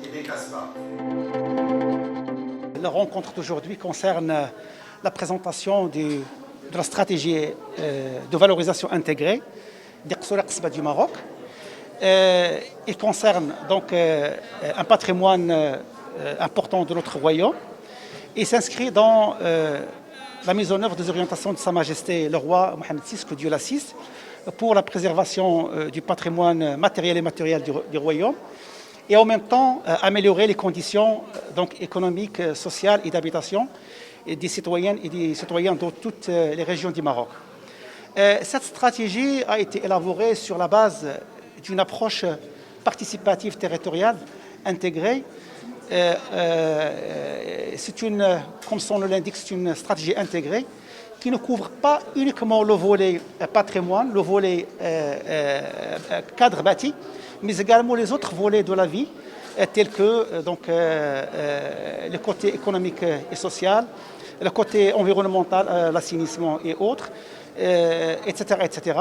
et des Casbah. La rencontre d'aujourd'hui concerne la présentation de la stratégie de valorisation intégrée des Qsour et Casbah du Maroc. Il concerne donc un patrimoine important de notre royaume et s'inscrit dans la mise en œuvre des orientations de Sa Majesté le roi Mohammed VI, que Dieu l'assiste, pour la préservation du patrimoine matériel et immatériel du royaume, et en même temps améliorer les conditions donc, économiques, sociales et d'habitation des citoyennes et des citoyens dans toutes les régions du Maroc. Cette stratégie a été élaborée sur la base d'une approche participative territoriale intégrée. C'est comme son nom l'indique, c'est une stratégie intégrée qui ne couvre pas uniquement le volet patrimoine, le volet cadre bâti, mais également les autres volets de la vie, tels que le côté économique et social, le côté environnemental, l'assainissement et autres, etc., etc.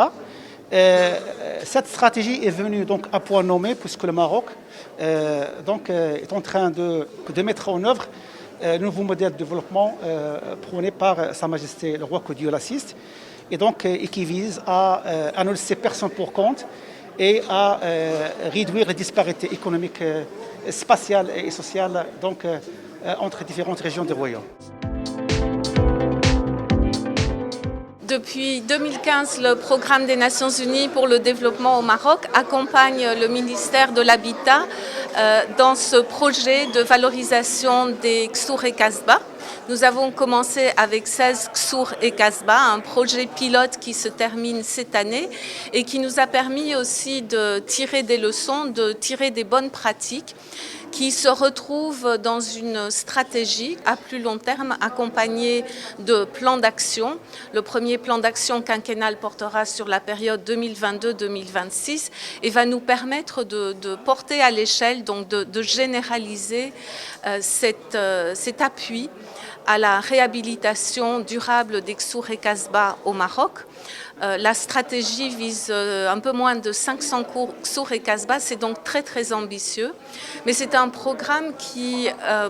Cette stratégie est venue donc à point nommé puisque le Maroc est en train de mettre en œuvre le nouveau modèle de développement prôné par Sa Majesté le roi, que Dieu l'assiste, et qui vise à ne laisser personne pour compte et à réduire les disparités économiques, spatiales et sociales entre différentes régions du royaume. Depuis 2015, le programme des Nations Unies pour le développement au Maroc accompagne le ministère de l'Habitat dans ce projet de valorisation des Qsour et Casbah. Nous avons commencé avec 16 Qsour et Casbah, un projet pilote qui se termine cette année et qui nous a permis aussi de tirer des leçons, de tirer des bonnes pratiques qui se retrouvent dans une stratégie à plus long terme accompagnée de plans d'action. Le premier plan d'action quinquennal portera sur la période 2022-2026 et va nous permettre de porter à l'échelle, donc de généraliser cet appui à la réhabilitation durable des Qsour et Casbah au Maroc. La stratégie vise un peu moins de 500 Qsour et Casbah, c'est donc très très ambitieux, mais c'est un programme qui,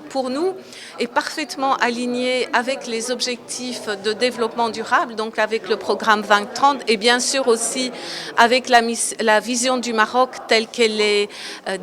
pour nous, est parfaitement aligné avec les objectifs de développement durable, donc avec le programme 2030 et bien sûr aussi avec la vision du Maroc telle qu'elle est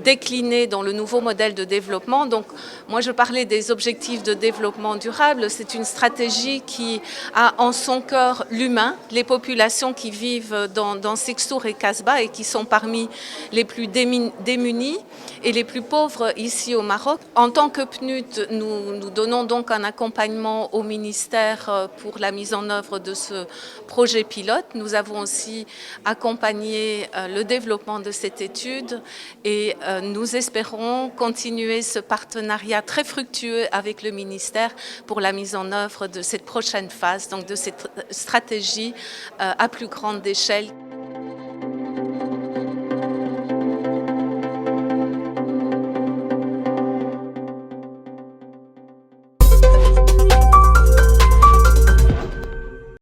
déclinée dans le nouveau modèle de développement. Donc moi je parlais des objectifs de développement durable, c'est une stratégie qui a en son cœur l'humain, les populations qui vivent dans ces Qsour et Casbah et qui sont parmi les plus démunis et les plus pauvres ici au Maroc. En tant que PNUD, nous donnons donc un accompagnement au ministère pour la mise en œuvre de ce projet pilote. Nous avons aussi accompagné le développement de cette étude et nous espérons continuer ce partenariat très fructueux avec le ministère pour la mise en œuvre de cette prochaine phase, donc de cette stratégie à plus grande échelle.